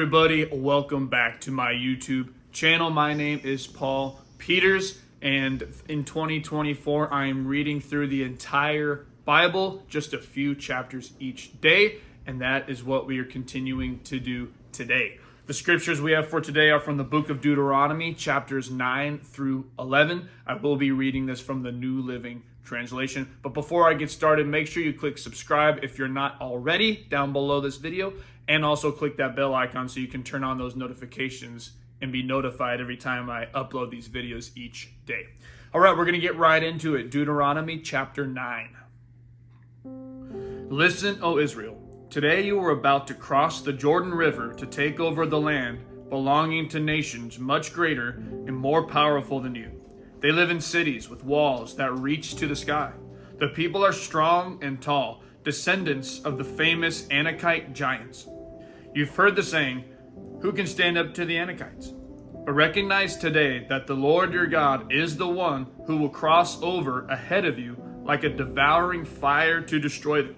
everybody, welcome back to my YouTube channel. My name is Paul Peters, and in 2024 I am reading through the entire Bible, just a few chapters each day, and that is what we are continuing to do today. The scriptures we have for today are from the book of Deuteronomy, chapters 9 through 11. I will be reading this from the New Living Translation. But before I get started, make sure you click subscribe if you're not already down below this video, and also click that bell icon so you can turn on those notifications and be notified every time I upload these videos each day. All right, we're going to get right into it. Deuteronomy chapter 9. Listen, O Israel. Today you are about to cross the Jordan River to take over the land belonging to nations much greater and more powerful than you. They live in cities with walls that reach to the sky. The people are strong and tall, descendants of the famous Anakite giants. You've heard the saying, "Who can stand up to the Anakites?" But recognize today that the Lord your God is the one who will cross over ahead of you like a devouring fire to destroy them.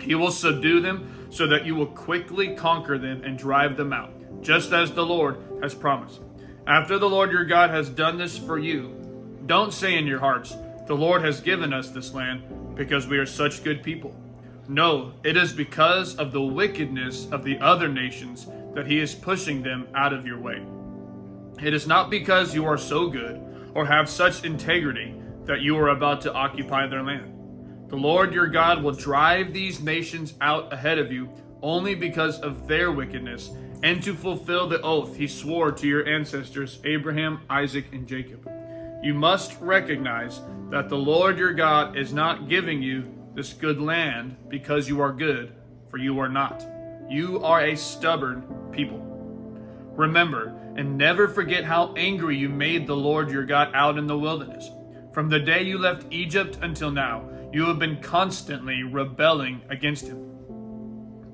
He will subdue them so that you will quickly conquer them and drive them out, just as the Lord has promised. After the Lord your God has done this for you, don't say in your hearts, "The Lord has given us this land because we are such good people." No, it is because of the wickedness of the other nations that he is pushing them out of your way. It is not because you are so good or have such integrity that you are about to occupy their land. The Lord your God will drive these nations out ahead of you only because of their wickedness and to fulfill the oath he swore to your ancestors, Abraham, Isaac, and Jacob. You must recognize that the Lord your God is not giving you this good land because you are good, for you are not. You are a stubborn people. Remember and never forget how angry you made the Lord your God out in the wilderness. From the day you left Egypt until now, you have been constantly rebelling against him.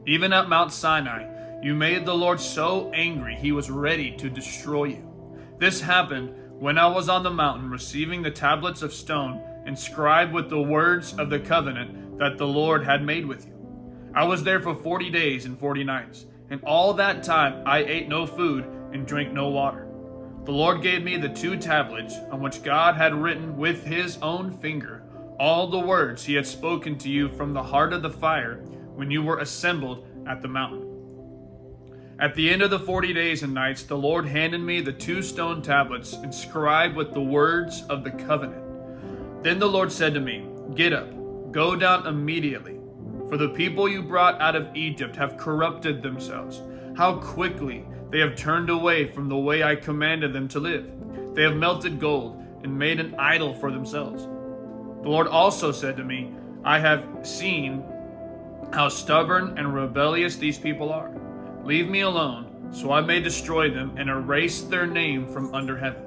Even at Mount Sinai, you made the Lord so angry he was ready to destroy you. This happened when I was on the mountain receiving the tablets of stone inscribed with the words of the covenant that the Lord had made with you. I was there for 40 days and 40 nights, and all that time I ate no food and drank no water. The Lord gave me the 2 tablets on which God had written with his own finger all the words he had spoken to you from the heart of the fire when you were assembled at the mountain. At the end of the 40 days and nights, the Lord handed me the 2 stone tablets inscribed with the words of the covenant. Then the Lord said to me, "Get up, go down immediately, for the people you brought out of Egypt have corrupted themselves. How quickly they have turned away from the way I commanded them to live. They have melted gold and made an idol for themselves." The Lord also said to me, "I have seen how stubborn and rebellious these people are. Leave me alone, so I may destroy them and erase their name from under heaven.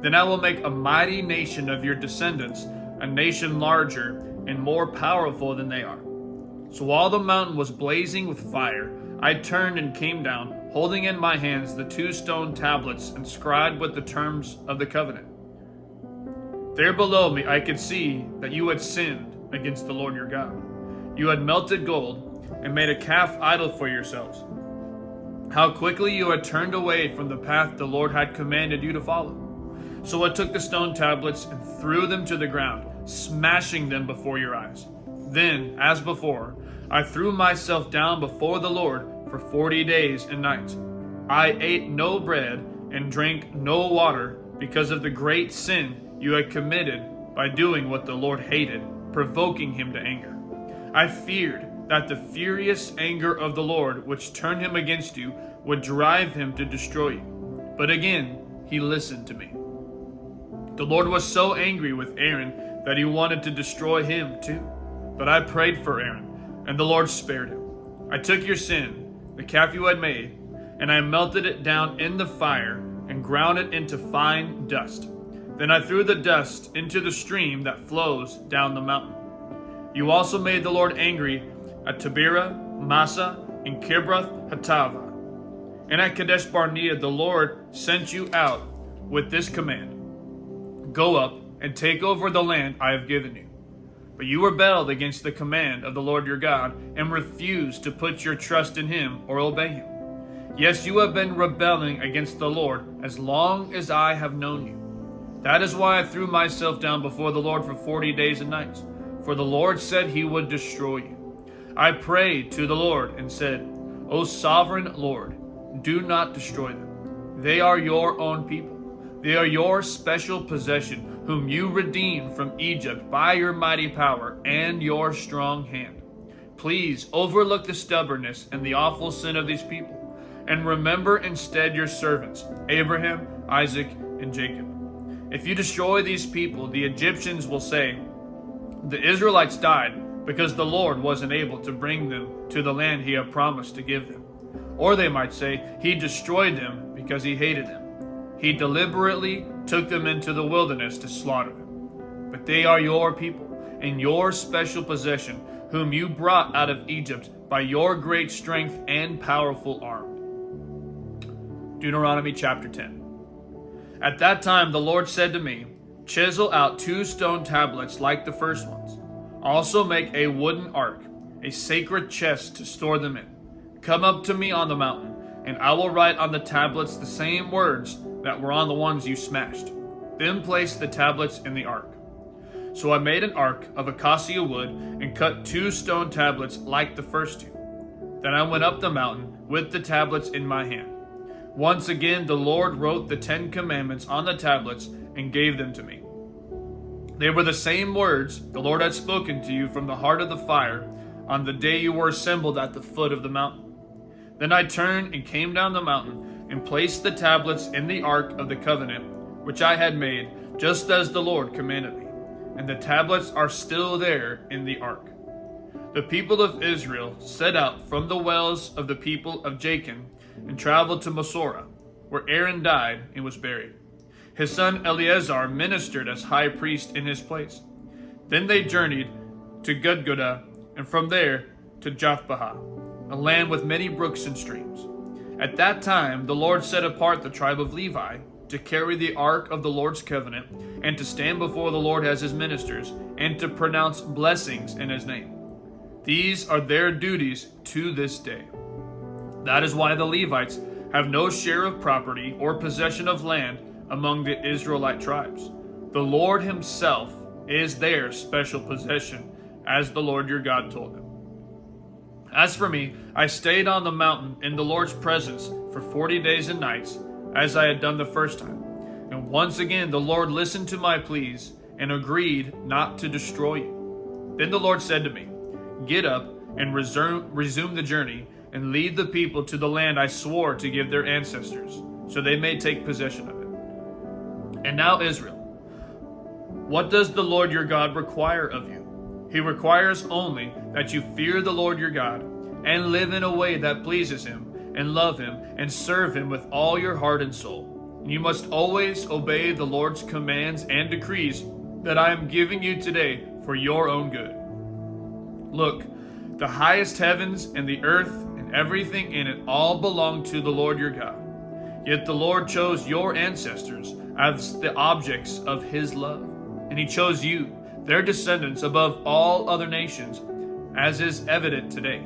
Then I will make a mighty nation of your descendants, a nation larger and more powerful than they are." So while the mountain was blazing with fire, I turned and came down, holding in my hands the 2 stone tablets inscribed with the terms of the covenant. There below me I could see that you had sinned against the Lord your God. You had melted gold and made a calf idol for yourselves. How quickly you had turned away from the path the Lord had commanded you to follow. So I took the stone tablets and threw them to the ground, smashing them before your eyes. Then, as before, I threw myself down before the Lord for 40 days and nights. I ate no bread and drank no water because of the great sin you had committed by doing what the Lord hated, provoking him to anger. I feared that the furious anger of the Lord, which turned him against you, would drive him to destroy you. But again, he listened to me. The Lord was so angry with Aaron that he wanted to destroy him too. But I prayed for Aaron, and the Lord spared him. I took your sin, the calf you had made, and I melted it down in the fire and ground it into fine dust. Then I threw the dust into the stream that flows down the mountain. You also made the Lord angry at Taberah, Massa, and Kibroth Hattava. And at Kadesh Barnea the Lord sent you out with this command: "Go up and take over the land I have given you." But you rebelled against the command of the Lord your God and refused to put your trust in him or obey him. Yes, you have been rebelling against the Lord as long as I have known you. That is why I threw myself down before the Lord for 40 days and nights, for the Lord said he would destroy you. I prayed to the Lord and said, O sovereign Lord, do not destroy them. They are your own people. They are your special possession, whom you redeemed from Egypt by your mighty power and your strong hand. Please overlook the stubbornness and the awful sin of these people, and remember instead your servants, Abraham, Isaac, and Jacob. If you destroy these people, the Egyptians will say, the Israelites died because the Lord wasn't able to bring them to the land he had promised to give them. Or they might say, he destroyed them because he hated them. He deliberately took them into the wilderness to slaughter them. But they are your people and your special possession, whom you brought out of Egypt by your great strength and powerful arm. Deuteronomy chapter 10. At that time the Lord said to me, chisel out 2 stone tablets like the first ones. Also make a wooden ark, a sacred chest to store them in. Come up to me on the mountain, and I will write on the tablets the same words that were on the ones you smashed. Then place the tablets in the ark. So I made an ark of acacia wood and cut 2 stone tablets like the first 2. Then I went up the mountain with the tablets in my hand. Once again the Lord wrote the 10 commandments on the tablets and gave them to me. They were the same words the Lord had spoken to you from the heart of the fire on the day you were assembled at the foot of the mountain. Then I turned and came down the mountain and placed the tablets in the ark of the covenant, which I had made, just as the Lord commanded me. And the tablets are still there in the ark. The people of Israel set out from the wells of the people of Jacob and traveled to Mosorah, where Aaron died and was buried. His son Eleazar ministered as high priest in his place. Then they journeyed to Gudgodah, and from there to Japhbahah, a land with many brooks and streams. At that time the Lord set apart the tribe of Levi to carry the ark of the Lord's covenant, and to stand before the Lord as his ministers, and to pronounce blessings in his name. These are their duties to this day. That is why the Levites have no share of property or possession of land among the Israelite tribes. The Lord himself is their special possession, as the Lord your God told them. As for me, I stayed on the mountain in the Lord's presence for 40 days and nights, as I had done the first time. And once again the Lord listened to my pleas and agreed not to destroy you. Then the Lord said to me, get up and resume the journey, and lead the people to the land I swore to give their ancestors, so they may take possession of it. And now Israel, what does the Lord your God require of you? He requires only that you fear the Lord your God, and live in a way that pleases him, and love him, and serve him with all your heart and soul. And you must always obey the Lord's commands and decrees that I am giving you today for your own good. Look, the highest heavens and the earth and everything in it all belong to the Lord your God. Yet the Lord chose your ancestors as the objects of his love, and he chose you, their descendants, above all other nations, as is evident today.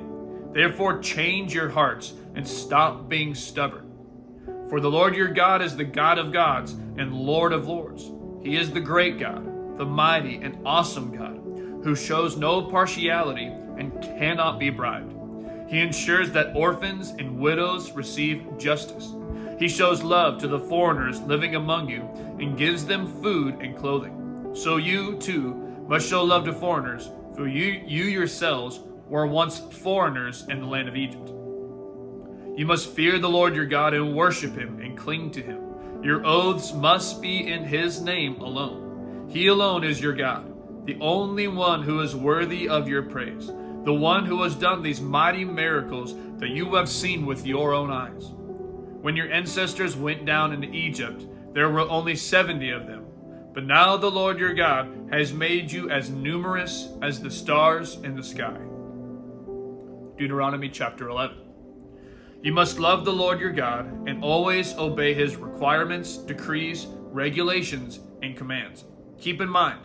Therefore change your hearts and stop being stubborn. For the Lord your God is the God of gods and Lord of lords. He is the great God, the mighty and awesome God, who shows no partiality and cannot be bribed. He ensures that orphans and widows receive justice. He shows love to the foreigners living among you and gives them food and clothing. So you, too, must show love to foreigners, for you yourselves were once foreigners in the land of Egypt. You must fear the Lord your God and worship him and cling to him. Your oaths must be in his name alone. He alone is your God, the only one who is worthy of your praise, the one who has done these mighty miracles that you have seen with your own eyes. When your ancestors went down into Egypt, there were only 70 of them. But now the Lord your God has made you as numerous as the stars in the sky. Deuteronomy chapter 11. You must love the Lord your God and always obey his requirements, decrees, regulations, and commands. Keep in mind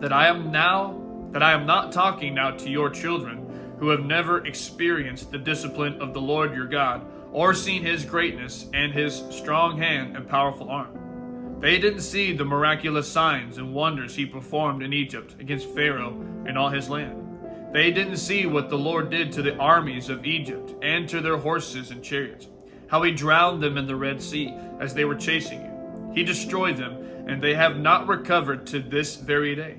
that I am not talking now to your children who have never experienced the discipline of the Lord your God or seen his greatness and his strong hand and powerful arm. They didn't see the miraculous signs and wonders he performed in Egypt against Pharaoh and all his land. They didn't see what the Lord did to the armies of Egypt and to their horses and chariots, how he drowned them in the Red Sea as they were chasing you. He destroyed them, and they have not recovered to this very day.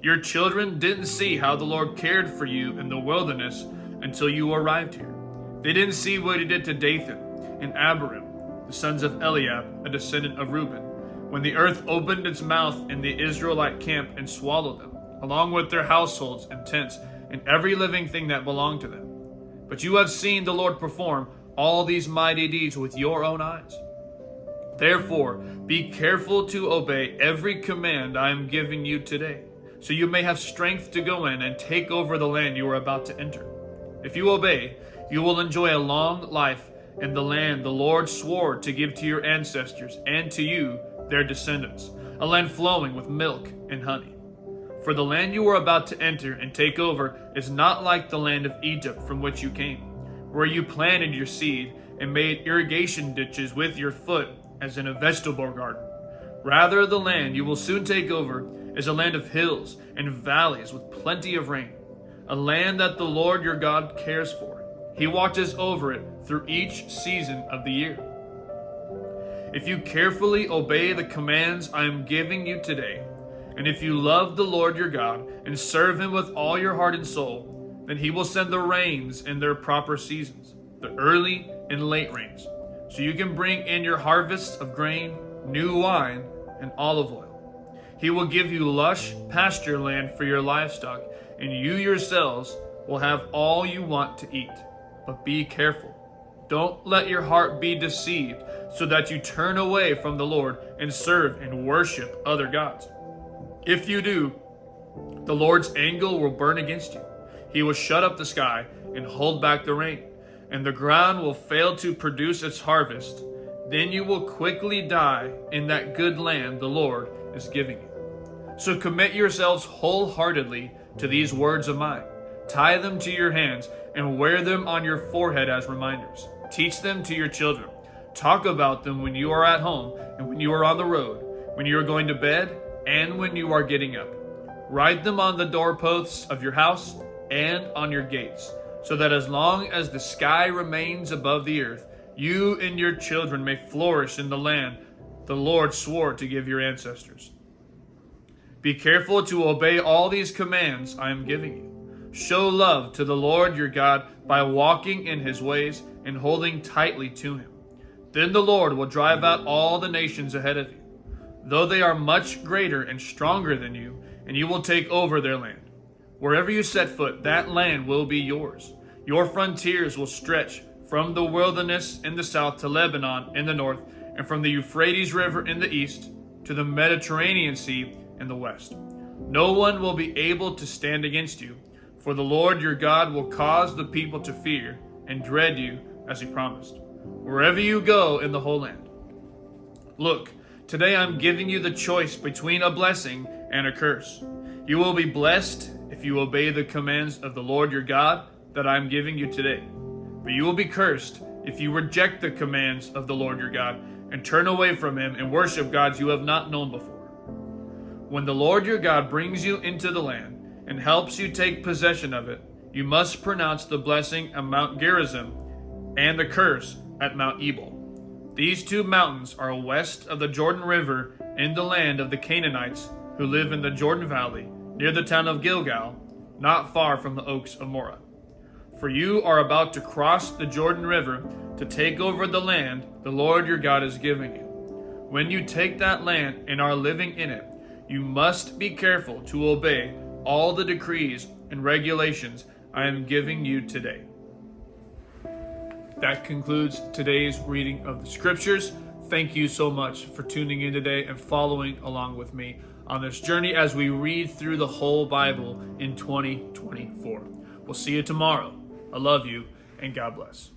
Your children didn't see how the Lord cared for you in the wilderness until you arrived here. They didn't see what he did to Dathan and Abiram, the sons of Eliab, a descendant of Reuben, when the earth opened its mouth in the Israelite camp and swallowed them, along with their households and tents and every living thing that belonged to them. But you have seen the Lord perform all these mighty deeds with your own eyes. Therefore, be careful to obey every command I am giving you today, so you may have strength to go in and take over the land you are about to enter. If you obey, you will enjoy a long life in the land the Lord swore to give to your ancestors and to you, their descendants, a land flowing with milk and honey. For the land you are about to enter and take over is not like the land of Egypt from which you came, where you planted your seed and made irrigation ditches with your foot as in a vegetable garden. Rather, the land you will soon take over is a land of hills and valleys with plenty of rain, a land that the Lord your God cares for. He watches over it through each season of the year. If you carefully obey the commands I am giving you today, and if you love the Lord your God and serve him with all your heart and soul, then he will send the rains in their proper seasons, the early and late rains, so you can bring in your harvests of grain, new wine, and olive oil. He will give you lush pasture land for your livestock, and you yourselves will have all you want to eat. But be careful. Don't let your heart be deceived, so that you turn away from the Lord and serve and worship other gods. If you do, the Lord's anger will burn against you. He will shut up the sky and hold back the rain, and the ground will fail to produce its harvest. Then you will quickly die in that good land the Lord is giving you. So commit yourselves wholeheartedly to these words of mine. Tie them to your hands and wear them on your forehead as reminders. Teach them to your children. Talk about them when you are at home and when you are on the road, when you are going to bed and when you are getting up. Write them on the doorposts of your house and on your gates, so that as long as the sky remains above the earth, you and your children may flourish in the land the Lord swore to give your ancestors. Be careful to obey all these commands I am giving you. Show love to the Lord your God by walking in his ways and holding tightly to him. Then the Lord will drive out all the nations ahead of you, though they are much greater and stronger than you, and you will take over their land. Wherever you set foot, that land will be yours. Your frontiers will stretch from the wilderness in the south to Lebanon in the north, and from the Euphrates River in the east to the Mediterranean Sea in the west. No one will be able to stand against you, for the Lord your God will cause the people to fear and dread you as he promised, wherever you go in the whole land. Look, today I'm giving you the choice between a blessing and a curse. You will be blessed if you obey the commands of the Lord your God that I am giving you today. But you will be cursed if you reject the commands of the Lord your God and turn away from him and worship gods you have not known before. When the Lord your God brings you into the land and helps you take possession of it, you must pronounce the blessing at Mount Gerizim and the curse at Mount Ebal. These two mountains are west of the Jordan River in the land of the Canaanites who live in the Jordan Valley, near the town of Gilgal, not far from the oaks of Moreh. For you are about to cross the Jordan River to take over the land the Lord your God is giving you. When you take that land and are living in it, you must be careful to obey all the decrees and regulations I am giving you today. That concludes today's reading of the scriptures. Thank you so much for tuning in today and following along with me on this journey as we read through the whole Bible in 2024. We'll see you tomorrow. I love you, and God bless.